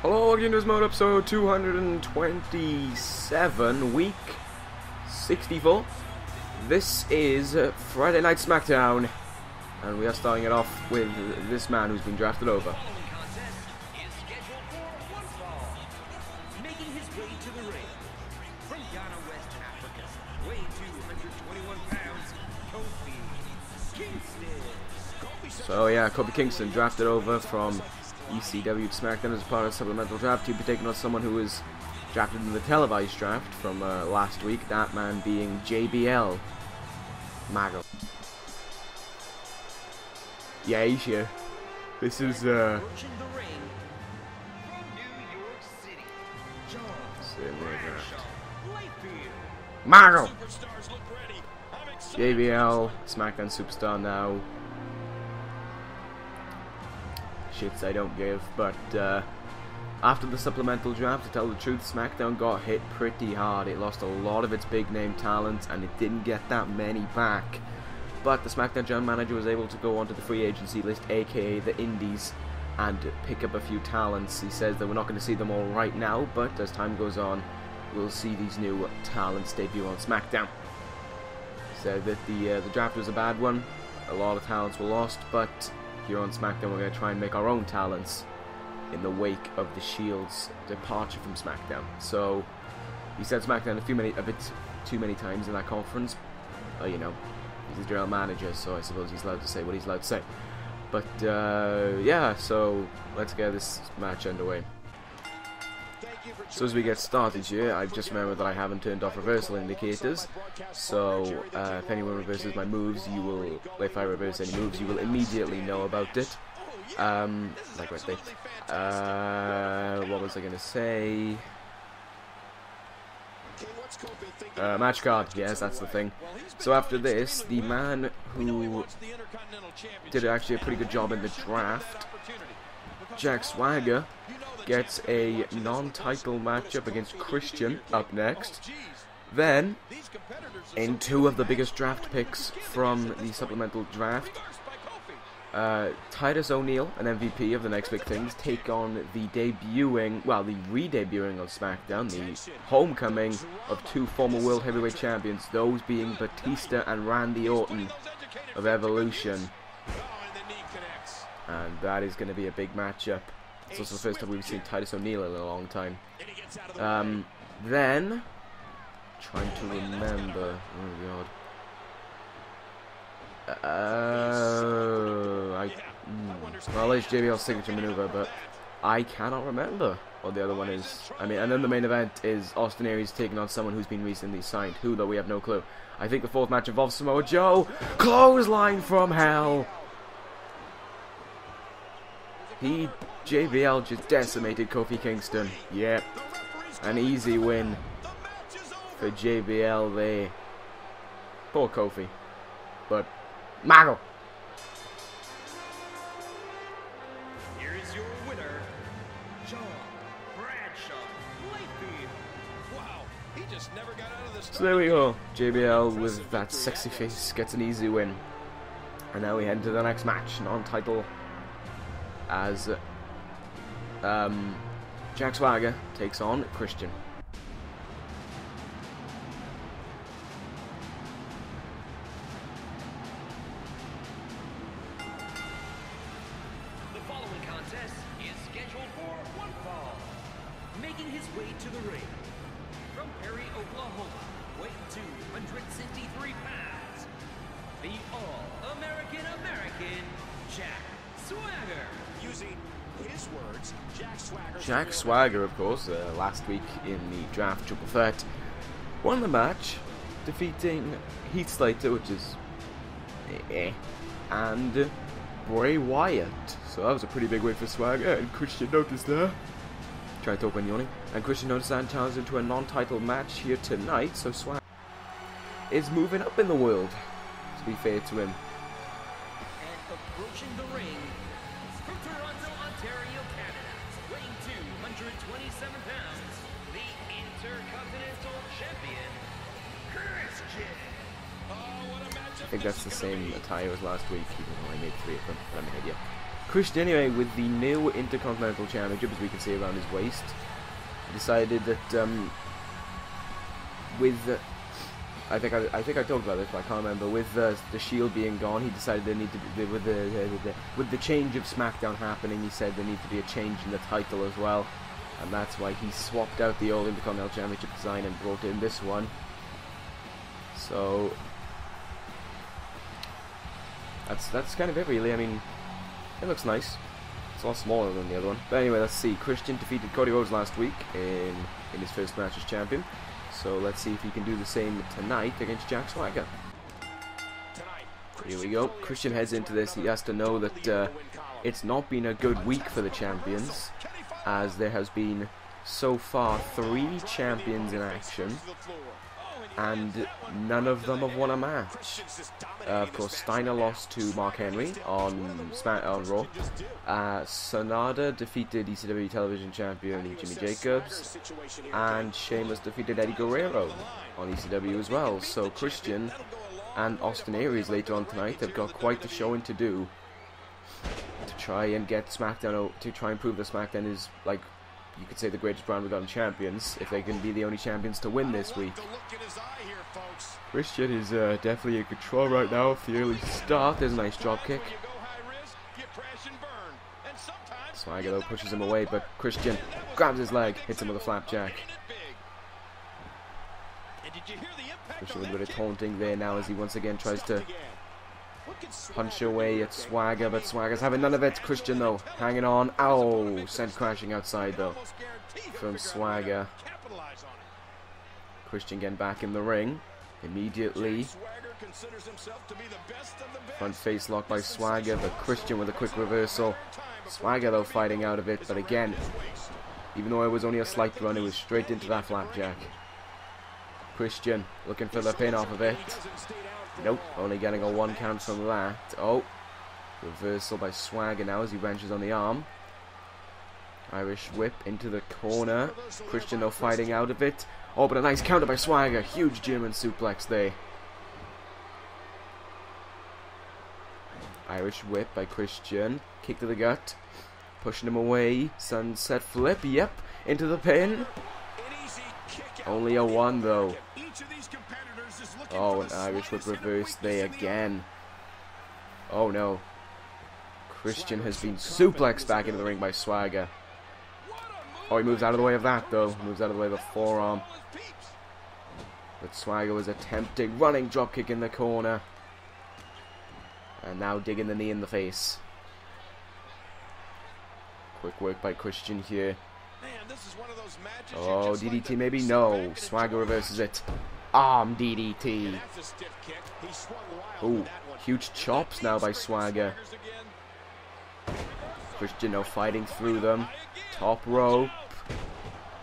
Hello, again, this mode episode 227, week 64. This is Friday Night Smackdown, and we are starting it off with this man who's been drafted over. Making his way to the ring from Ghana, West Africa, weighing 221 pounds, Kofi Kingston. So yeah, Kofi Kingston drafted over from ECW to Smackdown as part of the supplemental draft. He'll be taking on someone who was drafted in the televised draft from last week, that man being JBL. Mago. Yeah, he's here. This is Mago! JBL, SmackDown superstar now. Shits I don't give, but after the supplemental draft, to tell the truth, SmackDown got hit pretty hard. It lost a lot of its big name talent and it didn't get that many back. But the SmackDown general manager was able to go onto the free agency list, aka the Indies, and pick up a few talents. He says that we're not going to see them all right now, but as time goes on, we'll see these new talents debut on SmackDown. He said that the draft was a bad one, a lot of talents were lost, but here on SmackDown we're going to try and make our own talents in the wake of the Shield's departure from SmackDown. So he said SmackDown a bit too many times in that conference. You know, he's the general manager, so I suppose he's allowed to say what he's allowed to say. But yeah, so let's get this match underway. So as we get started here, I've just remembered that I haven't turned off reversal indicators. So if anyone reverses my moves, if I reverse any moves, you will immediately know about it. Like right there. What was I gonna say? Match card, yes, that's the thing. So after this, the man who did actually a pretty good job in the draft, Jack Swagger, gets a non-title matchup against Christian up next. Then, in two of the biggest draft picks from the supplemental draft, Titus O'Neil, an MVP of the Next Big Things, take on the re-debuting on SmackDown, the homecoming of two former World Heavyweight Champions, those being Batista and Randy Orton of Evolution. And that is going to be a big matchup. It's also the first time we've seen Titus O'Neil in a long time. Then, trying to remember, oh god. Well, there's JBL's signature maneuver, but I cannot remember what the other one is. I mean, and then the main event is Austin Aries taking on someone who's been recently signed. Who, though, we have no clue. I think the fourth match involves Samoa Joe. Clothesline from hell. JBL just decimated Kofi Kingston. Yep. An easy win for JBL there. Poor Kofi. But Mago. Here is your winner, John Bradshaw Layfield. Wow, he just never got out of the. So there we go. JBL with that sexy face gets an easy win. And now we head into the next match, non-title, as Jack Swagger takes on Christian. The following contest is scheduled for one fall. Making his way to the ring from Perry, Oklahoma, weighing 263 pounds, the All-American Jack Swagger. Using his words, Jack Swagger, of course, last week in the draft triple threat, won the match, defeating Heath Slater, which is and Bray Wyatt. So that was a pretty big win for Swagger, and Christian noticed that. Try to talk when yawning. And Christian noticed that and challenged into a non-title match here tonight, so Swagger is moving up in the world, to be fair to him. And approaching the ring from Toronto, Ontario, Canada, weighing 227 pounds, the Intercontinental Champion, Christian. I think that's the same attire as last week, even though I made 3 of them, but I'm an idiot. Christian, anyway, with the new Intercontinental Championship, as we can see around his waist, decided that I think I talked about this, but I can't remember. With the Shield being gone, he decided there need to be with the change of Smackdown happening. He said there needs to be a change in the title as well, and that's why he swapped out the old Intercontinental Championship design and brought in this one. So that's kind of it, really. I mean, it looks nice. It's a lot smaller than the other one. But anyway, let's see. Christian defeated Cody Rhodes last week in his first match as champion. So let's see if he can do the same tonight against Jack Swagger. Here we go. Christian heads into this. He has to know that it's not been a good week for the champions, as there has been so far 3 champions in action, and none of them have won a match. Of course, Steiner lost to Mark Henry on Raw. Sonada defeated ECW Television Champion Jimmy Jacobs, and Sheamus defeated Eddie Guerrero on ECW as well. So Christian and Austin Aries later on tonight have got quite the showing to do to try and get SmackDown, to try and prove that SmackDown is, like, you could say, the greatest brand we've got in champions, if they can be the only champions to win this week. Christian is definitely in control right now of the early start. There's a nice drop kick. Swagger though pushes him away, but Christian grabs his leg, hits him with a flapjack. Christian with a bit of taunting there now as he once again tries to punch away at Swagger, but Swagger's having none of it. Christian though, hanging on. Ow! Sent crashing outside though from Swagger. Christian getting back in the ring immediately. Front face lock by Swagger, but Christian with a quick reversal. Swagger though fighting out of it, but again, even though it was only a slight run, it was straight into that flapjack. Christian looking for the pin off of it. Nope, only getting a 1 count from that. Oh, reversal by Swagger now as he wrenches on the arm. Irish whip into the corner. Christian though fighting out of it. Oh, but a nice counter by Swagger. Huge German suplex there. Irish whip by Christian. Kick to the gut. Pushing him away. Sunset flip. Yep. Into the pin. Only a 1 though. Oh, an Irish whip reverse there again. Oh no. Christian has been suplexed back into the ring by Swagger. Oh, he moves out of the way of that though. Moves out of the way of the forearm. But Swagger was attempting running dropkick in the corner. And now digging the knee in the face. Quick work by Christian here. Oh, DDT maybe? No. Swagger reverses it. Arm DDT. Ooh, huge chops now by Swagger. Christian now fighting through them. Top rope.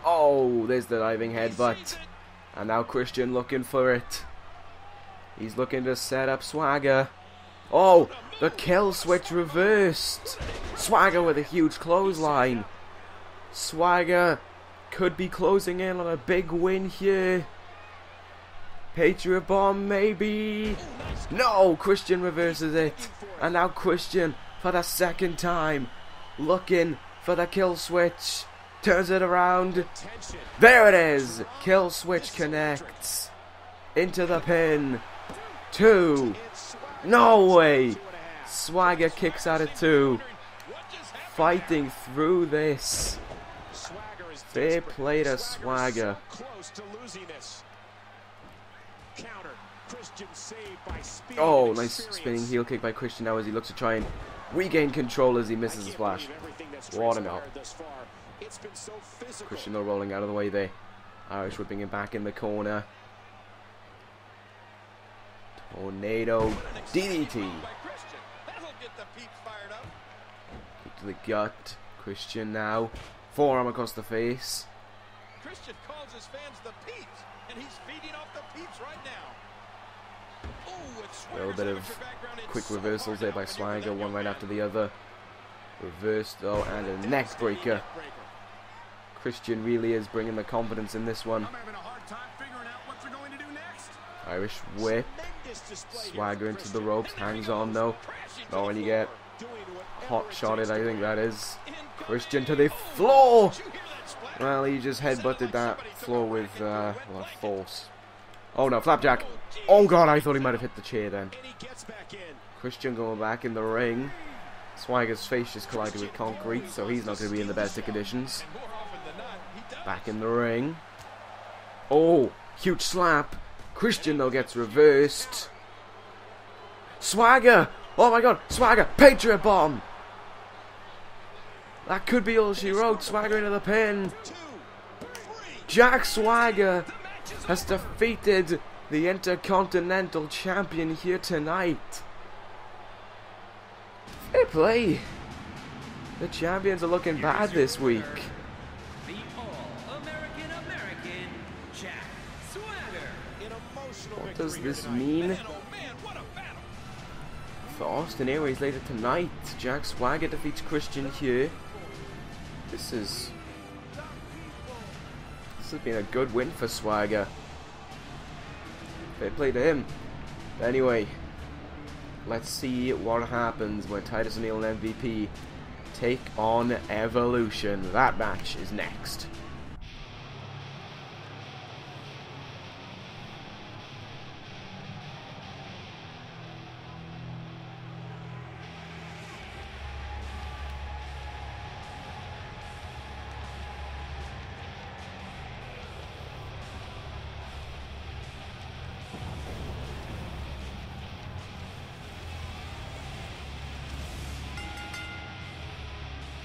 Oh, there's the diving headbutt. And now Christian looking for it. He's looking to set up Swagger. Oh, the kill switch reversed. Swagger with a huge clothesline. Swagger could be closing in on a big win here. Patriot Bomb, maybe. No, Christian reverses it. And now Christian, for the 2nd time, looking for the kill switch. Turns it around. There it is. Kill switch connects. Into the pin. 2. No way. Swagger kicks out of 2. Fighting through this. Fair play to Swagger. Oh, nice spinning heel kick by Christian now as he looks to try and regain control as he misses the splash. What a knock. Christian though rolling out of the way there. Irish whipping him back in the corner. Tornado DDT. Kick to the gut. Christian now. Forearm across the face. Christian calls his fans the peeps, and he's feeding off the peeps right now. A little bit of quick reversals there by Swagger, one right after the other. Reverse though, and a neck breaker. Christian really is bringing the confidence in this one. Irish whip. Swagger into the ropes, hangs on though. Oh, and you get hot shotted, I think that is. Christian to the floor! Well, he just headbutted that floor with force. Oh no, flapjack! Oh god, I thought he might have hit the chair then. Christian going back in the ring. Swagger's face just collided with concrete, so he's not going to be in the best of conditions. Back in the ring. Oh, huge slap. Christian though gets reversed. Swagger! Oh my god, Swagger! Patriot Bomb! That could be all she wrote. Swagger into the pin. Jack Swagger has defeated the Intercontinental Champion here tonight. Fair play. The champions are looking bad this week. The All-American Jack Swagger. What does this mean for Austin Aries later tonight? Jack Swagger defeats Christian here. This has been a good win for Swagger. Fair play to him. But anyway, let's see what happens when Titus O'Neil and MVP take on Evolution. That match is next.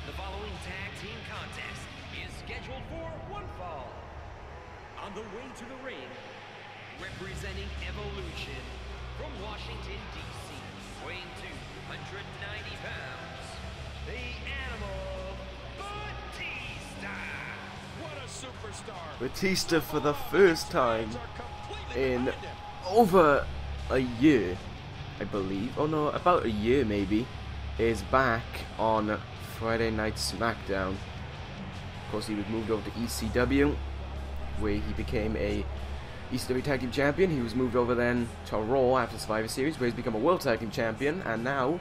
The following tag team contest is scheduled for one fall. On the way to the ring, representing Evolution from Washington, D.C., weighing 290 pounds, the Animal Batista. What a superstar. Batista for the first time in over a year, I believe. Oh no, about a year maybe, is back on Friday Night Smackdown. Of course, he was moved over to ECW, where he became a ECW Tag Team Champion. He was moved over then to Raw after Survivor Series, where he's become a World Tag Team Champion, and now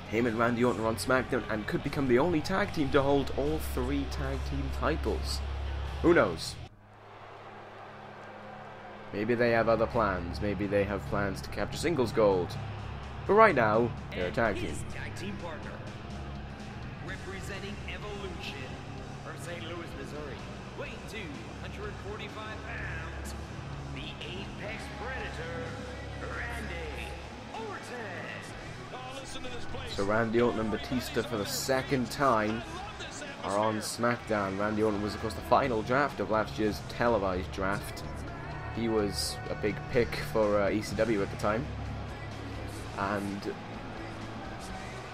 him and Randy Orton are on SmackDown and could become the only tag team to hold all 3 tag team titles. Who knows? Maybe they have other plans. Maybe they have plans to capture singles gold. But right now, they're a tag team. His tag team partner, representing Evolution from St. Louis, Missouri, weighing 245 pounds, the Apex Predator, Randy Orton. Oh, listen to this place. So Randy Orton and Batista for the second time are on SmackDown. Randy Orton was, of course, the final draft of last year's televised draft. He was a big pick for ECW at the time. And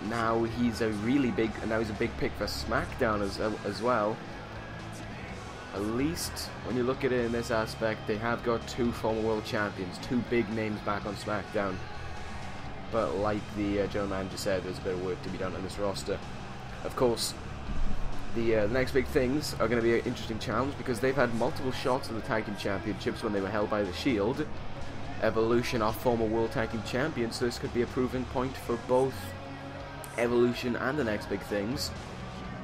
now he's a big pick for SmackDown as well. At least when you look at it in this aspect, they have got 2 former world champions, 2 big names back on SmackDown. But like the general manager said, there's a bit of work to be done on this roster. Of course, the next big things are going to be an interesting challenge, because they've had multiple shots at the Tag Team Championships when they were held by the Shield. Evolution are former World Tag Team Champions, so this could be a proving point for both Evolution and the next big things.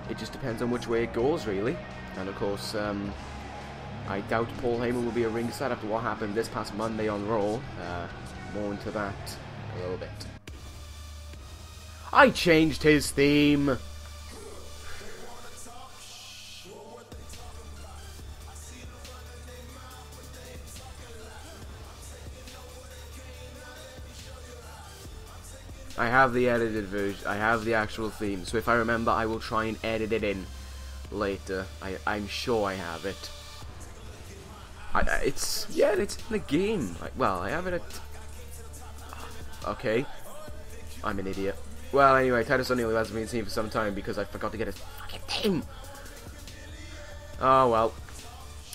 It just depends on which way it goes, really. And of course, I doubt Paul Heyman will be a ringside after what happened this past Monday on Raw. More into that a little bit. I changed his theme! I have the edited version. I have the actual theme. So if I remember, I will try and edit it in later. I'm sure I have it. It's in the game. I have it at. Okay, I'm an idiot. Well, anyway, Titus O'Neil hasn't been seen for some time because I forgot to get his fucking theme. Oh well.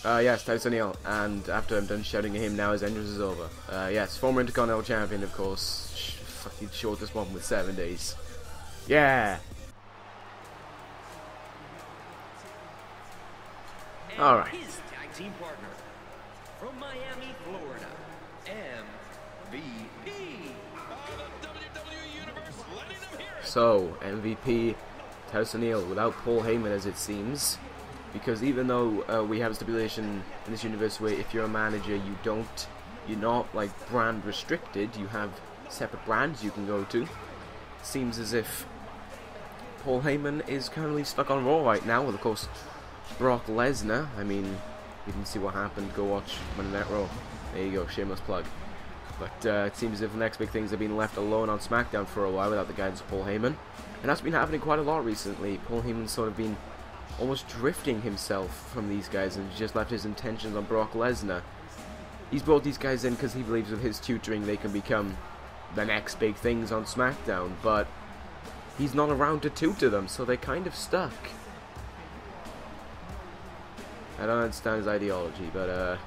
Yes, Titus O'Neil, and after I'm done shouting at him, now his entrance is over. Yes, former Intercontinental Champion, of course. Fucking shortest one with 7 days. Yeah. Alright. His tag team partner from Miami, Florida, MVP. The WWE Universe letting So, MVP, Titus O'Neil, without Paul Heyman as it seems. Because even though we have a stipulation in this universe where if you're a manager, you're not like brand restricted, you have separate brands you can go to. Seems as if Paul Heyman is currently stuck on Raw right now with, of course, Brock Lesnar. I mean, you didn't see what happened, go watch Monday Night Raw. There you go, shameless plug. But it seems as if the next big things have been left alone on Smackdown for a while without the guidance of Paul Heyman. And that's been happening quite a lot recently. Paul Heyman's sort of been almost drifting himself from these guys and just left his intentions on Brock Lesnar. He's brought these guys in because he believes with his tutoring they can become the next big things on Smackdown, but he's not around to tutor them, so they're kind of stuck. I don't understand his ideology, but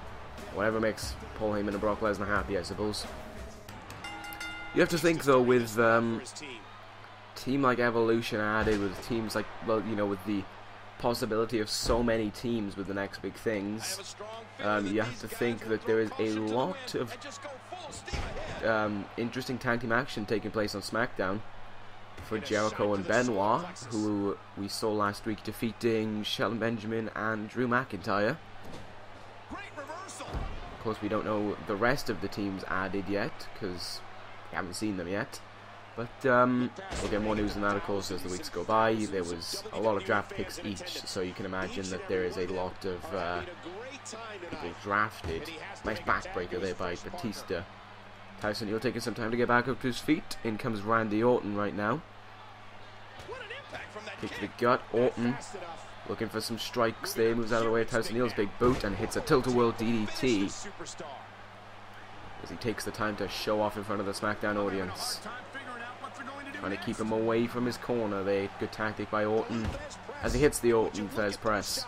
whatever makes Paul Heyman and Brock Lesnar happy, I suppose. You have to think though, with team like Evolution added, with teams like, well, you know, with the possibility of so many teams with the next big things, you have to think that there is a lot of interesting tag team action taking place on Smackdown for Jericho and Benoit, who we saw last week defeating Shelton Benjamin and Drew McIntyre. Of course, we don't know the rest of the teams added yet, because we haven't seen them yet. But we'll get more news on that, of course, as the weeks go by. There was a lot of draft picks each, so you can imagine that there is a lot of people drafted. Nice backbreaker there by Batista. Tyson Hill taking some time to get back up to his feet. In comes Randy Orton right now. Kick to the gut. Orton looking for some strikes there. Moves out of the way of Tyson Hill's big boot and hits a tilt-a-whirl DDT. As he takes the time to show off in front of the Smackdown audience. Trying to keep him away from his corner there. Good tactic by Orton. As he hits the Orton Fez press.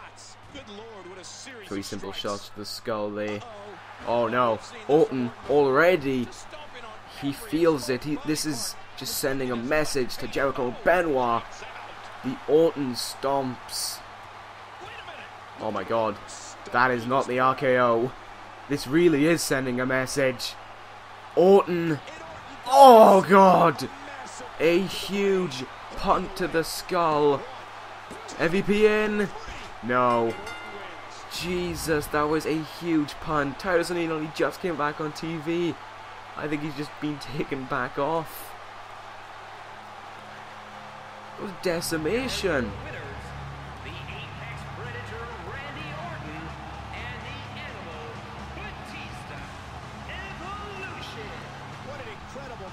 3 simple shots to the skull there. Oh no, Orton already, he feels it. This is just sending a message to Jericho Benoit. The Orton stomps. Oh my god, that is not the RKO. This really is sending a message. Orton, oh god, a huge punt to the skull. MVP in, no. Jesus, that was a huge punt. Titus O'Neil only just came back on TV. I think he's just been taken back off. It was decimation.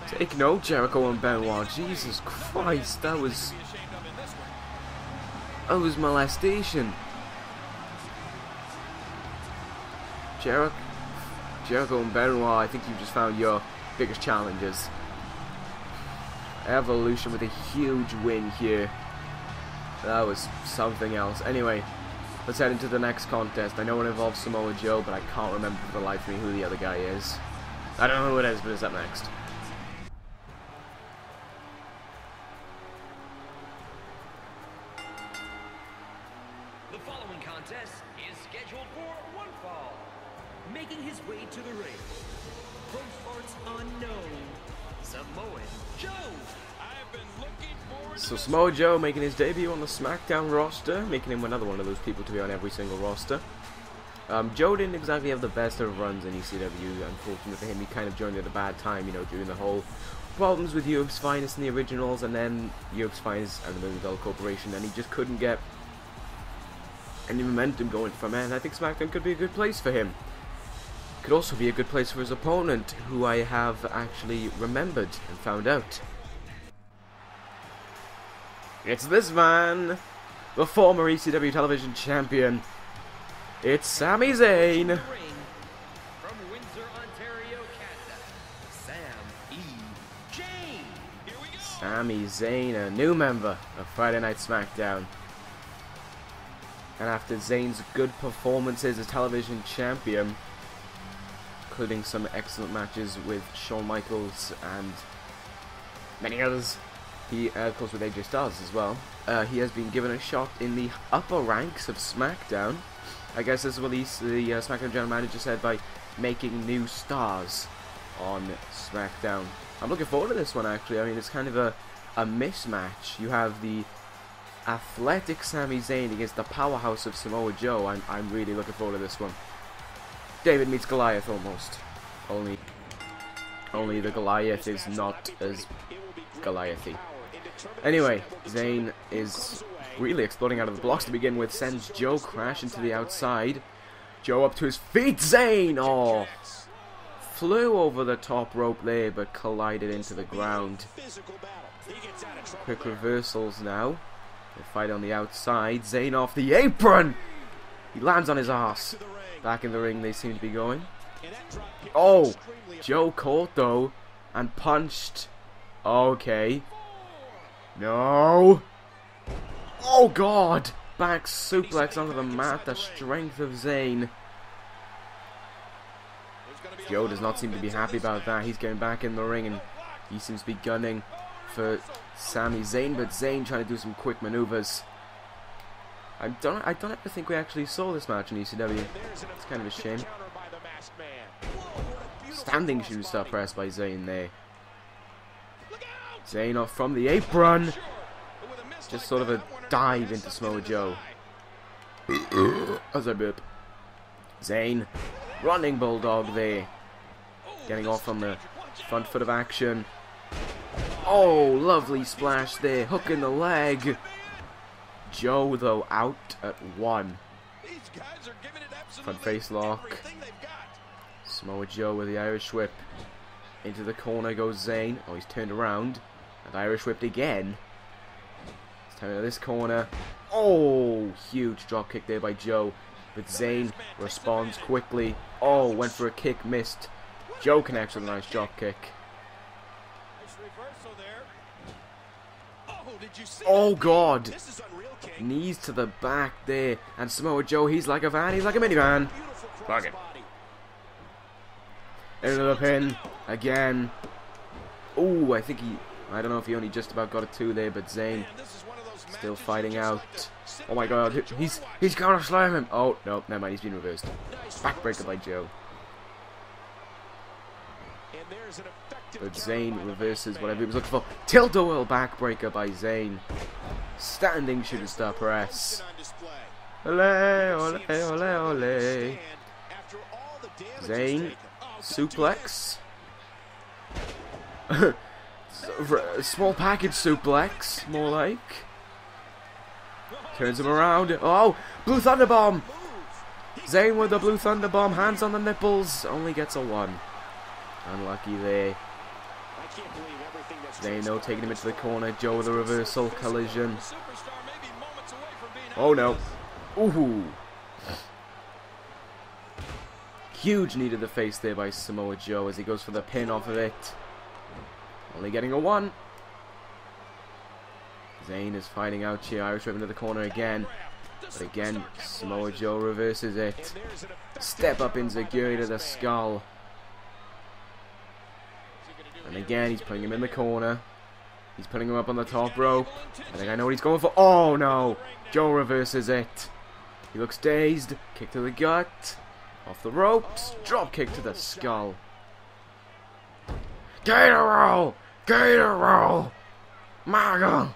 Take note, Jericho and Benoit. Jesus Christ, that was molestation. Jericho and Benoit, I think you just found your biggest challenges. Evolution with a huge win here. That was something else. Anyway, let's head into the next contest. I know it involves Samoa Joe, but I can't remember for the life of me who the other guy is. I don't know who it is, but it's up next. The following contest is scheduled for one fall. Making his way to the ring, from parts unknown, Samoa Joe. I've been looking forward So Samoa Joe making his debut on the Smackdown roster, making him another one of those people to be on every single roster. Joe didn't exactly have the best of runs in ECW. Unfortunately for him, he kind of joined at a bad time, you know, during the whole problems with Europe's Finest and the Originals, and then Europe's Finest and the $1 Million Corporation, and he just couldn't get any momentum going from it. And I think Smackdown could be a good place for him. Could also be a good place for his opponent, who I have actually remembered and found out. It's this man, the former ECW television champion. It's Sami Zayn. From Windsor, Ontario, Canada, Sami Zayn, a new member of Friday Night Smackdown. And after Zayn's good performances as television champion, including some excellent matches with Shawn Michaels and many others, he, of course, with AJ Styles as well, he has been given a shot in the upper ranks of SmackDown. I guess this is what the SmackDown General Manager said by making new stars on SmackDown. I'm looking forward to this one, actually. I mean, it's kind of a a mismatch. You have the athletic Sami Zayn against the powerhouse of Samoa Joe. I'm really looking forward to this one. David meets Goliath almost. Only the Goliath is not as Goliathy. Anyway, Zayn is really exploding out of the blocks to begin with. Sends Joe crashing to the outside. Joe up to his feet. Zayn! Oh! Flew over the top rope there, but collided into the ground. Quick reversals now. They fight on the outside. Zayn off the apron! He lands on his ass. Back in the ring they seem to be going. Oh! Joe caught though. And punched. Okay. No! Oh god! Back suplex onto the mat. The strength of Zayn. Joe does not seem to be happy about that. He's going back in the ring and he seems to be gunning for Sami Zayn, but Zayn trying to do some quick maneuvers. I don't ever think we actually saw this match in ECW. It's kind of a shame. Standing shooting star press by Zayn there. Zayn off from the apron. Just sort of a dive into Samoa Joe. As I burp. Zayn, running bulldog there. Getting off on the front foot of action. Oh, lovely splash there. Hook in the leg. Joe, though, out at 1. Front face lock. Samoa Joe with the Irish whip. Into the corner goes Zayn. Oh, he's turned around. And Irish whipped again. This time into this corner. Oh, huge drop kick there by Joe. But Zayn responds quickly. Oh, went for a kick, missed. Joe connects with a nice drop kick. Oh god! Knees to the back there. And Samoa Joe, he's like a van, he's like a minivan. Fuck it. Into the pin. Again. Ooh, I don't know if he only just about got a 2 there, but Zayn still fighting out. Oh my god, he's gonna slam him. Oh, no, never mind, he's been reversed. Backbreaker by Joe. But Zayn reverses whatever he was looking for. Tilt-a-whirl backbreaker by Zayn. Standing shooting star press. Ole, ole, ole, ole. Zayn, suplex. Small package suplex, more like. Turns him around. Oh, Blue Thunder Bomb. Zayn with the Blue Thunder Bomb. Hands on the nipples. Only gets a 1. Unlucky there. Zayn though taking him into the corner. Joe with a reversal collision. Oh no. Ooh. Huge knee to the face there by Samoa Joe as he goes for the pin off of it. Only getting a 1. Zayn is fighting out here. Irish whip into the corner again. But again, Samoa Joe reverses it. Step up enziguri to the skull. And again, he's putting him in the corner. He's putting him up on the top rope. I think I know what he's going for. Oh no! Joe reverses it. He looks dazed. Kick to the gut. Off the ropes. Drop kick to the skull. Gator roll! Gator roll! Maga!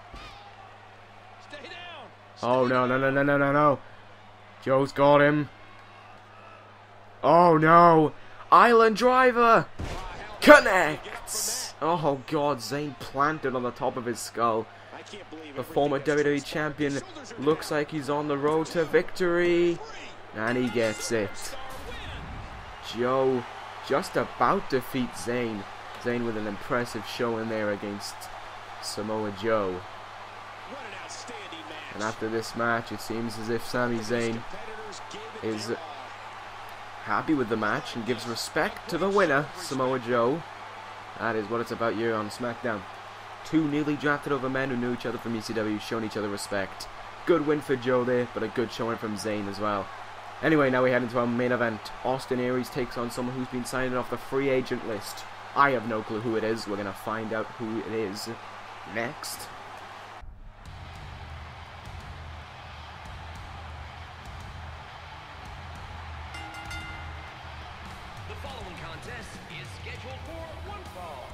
Oh no, no, no, no, no, no, no. Joe's got him. Oh no! Island driver! Connects! Oh god, Zayn planted on the top of his skull. The former WWE champion looks like he's on the road to victory. And he gets it. Joe just about defeat Zayn. Zayn with an impressive show in there against Samoa Joe. And after this match, it seems as if Sami Zayn is happy with the match and gives respect to the winner, Samoa Joe. That is what it's about here on Smackdown. 2 newly drafted over men who knew each other from ECW, showing each other respect. Good win for Joe there, but a good showing from Zayn as well. Anyway, now we head into our main event. Austin Aries takes on someone who's been signed off the free agent list. I have no clue who it is. We're going to find out who it is next. The following contest is scheduled for one fall.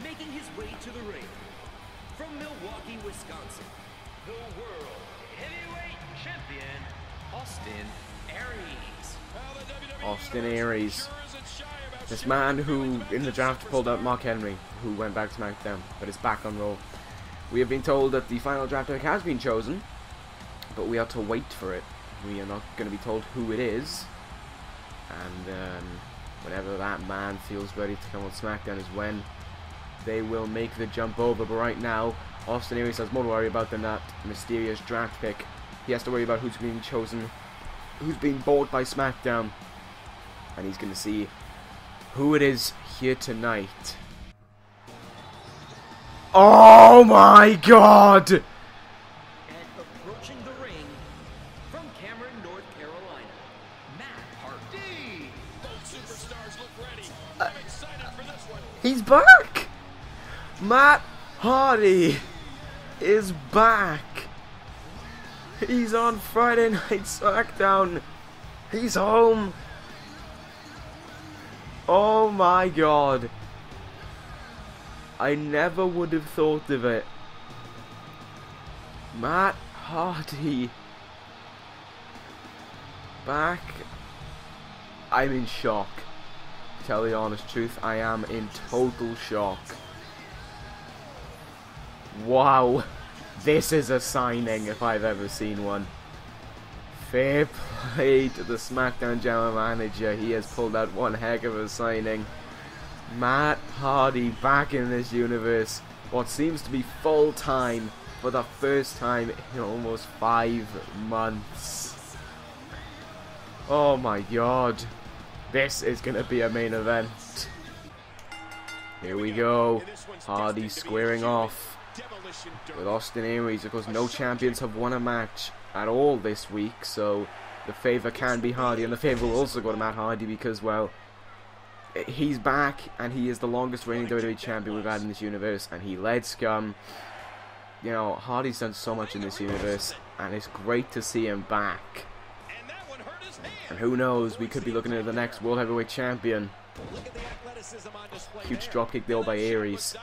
Making his way to the ring from Milwaukee, Wisconsin, the World Heavyweight Champion, Austin Aries. Austin Aries. This man who, in the draft, pulled out Mark Henry, who went back to Smackdown, but is back on Raw. We have been told that the final draft pick has been chosen, but we are to wait for it. We are not going to be told who it is, and whenever that man feels ready to come on Smackdown is when they will make the jump over. But right now, Austin Aries has more to worry about than that mysterious draft pick. He has to worry about who's being chosen, who's being bought by Smackdown, and he's going to see who it is here tonight. Oh my God! And approaching the ring from Cameron, North Carolina, Matt Hardy. Both superstars look ready. I'm excited for this one. He's back! Matt Hardy is back. He's on Friday Night SmackDown. He's home. Oh my God. I never would have thought of it. Matt Hardy back. I'm in shock. To tell the honest truth, I am in total shock. Wow. This is a signing if I've ever seen one. Fair play to the SmackDown General Manager. He has pulled out one heck of a signing. Matt Hardy back in this universe. What seems to be full time for the first time in almost 5 months. Oh my God. This is going to be a main event. Here we go. Hardy squaring off with Austin Aries. Of course, no champions have won a match at all this week, so the favour can be Hardy, and the favour will also go to Matt Hardy because, well, he's back, and he is the longest reigning WWE champion we've had in this universe, and he led Scum. You know, Hardy's done so much in this universe, and it's great to see him back. And who knows, we could be looking at the next World Heavyweight Champion. Huge dropkick there by Aries.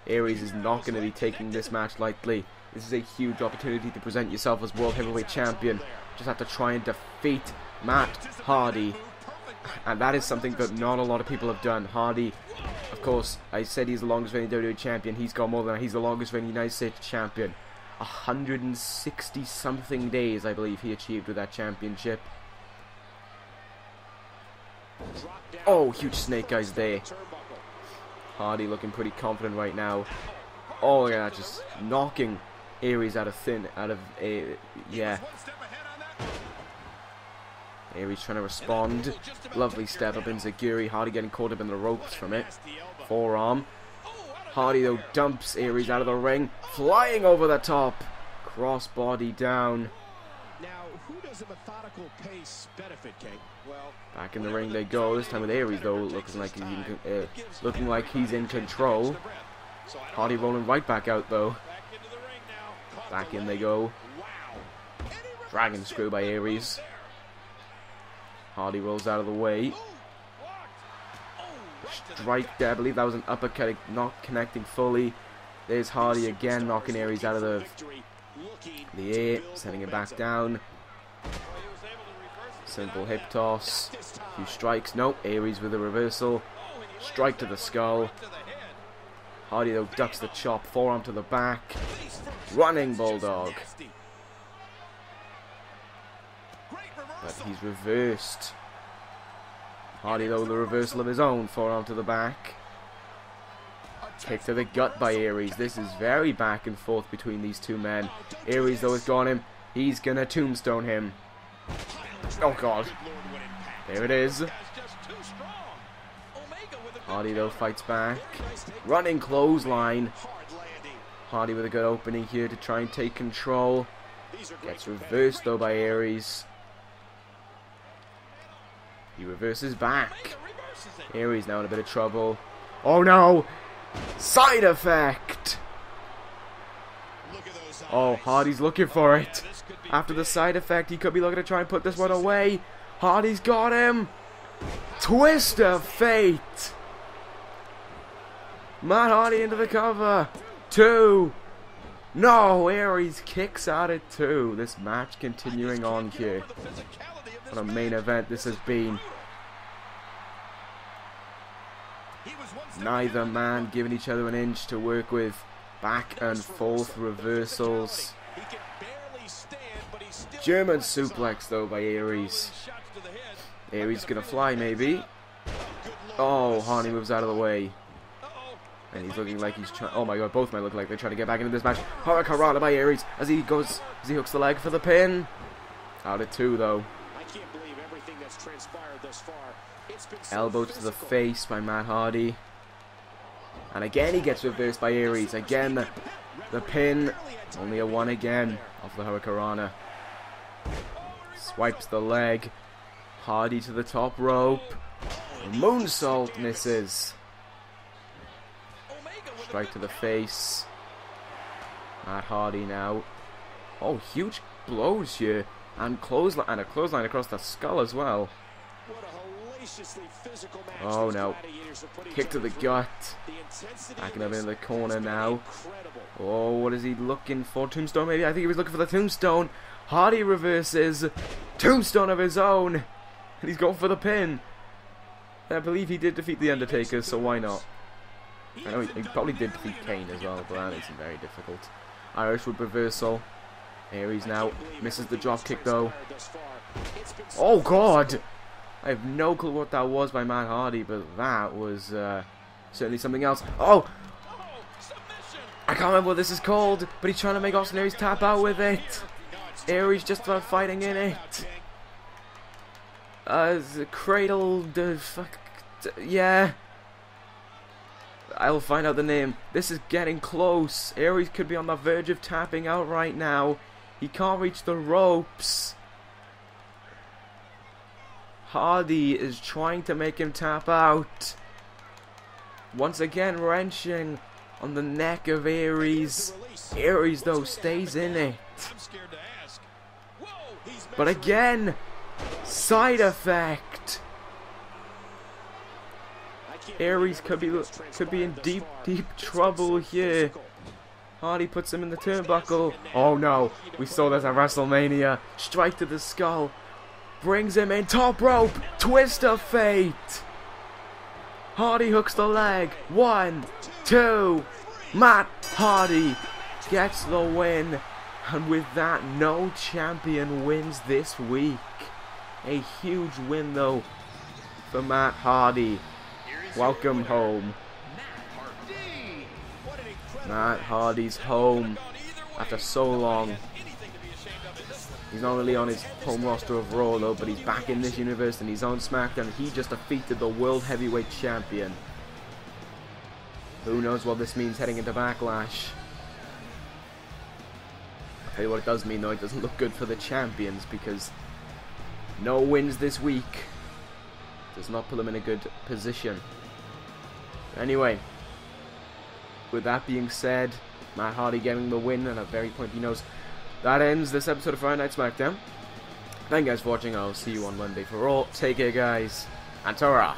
Aries is not going to be taking this match lightly. This is a huge opportunity to present yourself as World Heavyweight Champion. Just have to try and defeat Matt Hardy. And that is something that not a lot of people have done. Hardy, of course, I said he's the longest reigning WWE Champion. He's got more than that. He's the longest reigning United States Champion. 160 something days, I believe, he achieved with that championship. Oh, huge snake eyes there. Hardy looking pretty confident right now. Oh yeah, just knocking Aries out of yeah. Aries trying to respond. Lovely step up in Zaguri. Hardy getting caught up in the ropes from it. Forearm. Hardy though dumps Aries out of the ring. Flying over the top. Crossbody down. Now, who does a methodical pace benefit, King? Well, back in the ring they go. This time with Aries though, looking like he's in control. Hardy rolling right back out though. Back in they go. Dragon screw by Aries. Hardy rolls out of the way. Strike there. I believe that was an uppercut, not connecting fully. There's Hardy again, knocking Aries out of the air, sending it back down. Simple hip toss. Few strikes. Nope. Aries with a reversal. Strike to the skull. Hardy though ducks the chop. Forearm to the back. Running bulldog. But he's reversed. Hardy though the reversal of his own. Forearm to the back. Kick to the gut by Aries. This is very back and forth between these two men. Aries though has got him. He's gonna tombstone him. Oh God. There it is. Hardy though fights back. Running clothesline. Hardy with a good opening here to try and take control. Gets reversed though by Aries. He reverses back. Aries now in a bit of trouble. Oh no! Side effect! Oh, Hardy's looking for it. After the side effect, he could be looking to try and put this one away. Hardy's got him. Twist of fate. Matt Hardy into the cover. 2. No, Aries kicks out at 2. This match continuing on here. What a main event this has been. Neither man giving each other an inch to work with. Back and forth reversals. German suplex though by Aries. Aries gonna fly maybe. Oh, Hardy moves out of the way. And he's looking like he's trying. Oh my god, both men look like they're trying to get back into this match. Hurricanrana by Aries as he hooks the leg for the pin. Out at 2 though. I can't believe everything that's transpired thus far. It's been so Elbow to the face by Matt Hardy. And again he gets reversed by Aries. Again the pin. Only a 1 again off the Hurricanrana. Swipes the leg. Hardy to the top rope. Moonsault misses. Strike to the face. Matt Hardy now. Oh, huge blows here. And a clothesline across the skull as well. Oh no. Kick to the gut. Backing up into the corner now. Oh, what is he looking for? Tombstone maybe? I think he was looking for the tombstone. Hardy reverses. Tombstone of his own. And he's going for the pin. I believe he did defeat The Undertaker, so why not? I know he probably did defeat Kane as well, but that makes him very difficult. Irish with reversal. Aries now misses the drop kick though. Oh god! I have no clue what that was by Matt Hardy, but that was certainly something else. Oh! I can't remember what this is called, but he's trying to make Austin Aries tap out with it. Aries just about fighting in it. Cradle, yeah. I'll find out the name. This is getting close. Aries could be on the verge of tapping out right now. He can't reach the ropes. Hardy is trying to make him tap out. Once again wrenching on the neck of Aries. Aries though stays in it. But again, side effect. Aries could be in deep trouble here. Hardy puts him in the turnbuckle. Oh no, we saw this at WrestleMania. Strike to the skull. Brings him in, top rope. Twist of fate. Hardy hooks the leg. 1, 2. Matt Hardy gets the win. And with that, no champion wins this week. A huge win though for Matt Hardy. Welcome home. Matt Hardy's home after so long. He's not really on his home roster of Raw though, but he's back in this universe and he's on Smackdown. He just defeated the World Heavyweight Champion. Who knows what this means heading into Backlash. I'll tell you what it does mean though, it doesn't look good for the champions because no wins this week does not put them in a good position. Anyway, with that being said, Matt Hardy getting the win and a very pointy nose. That ends this episode of Friday Night Smackdown. Thank you guys for watching. I'll see you on Monday for Raw. Take care, guys, and ta-ra!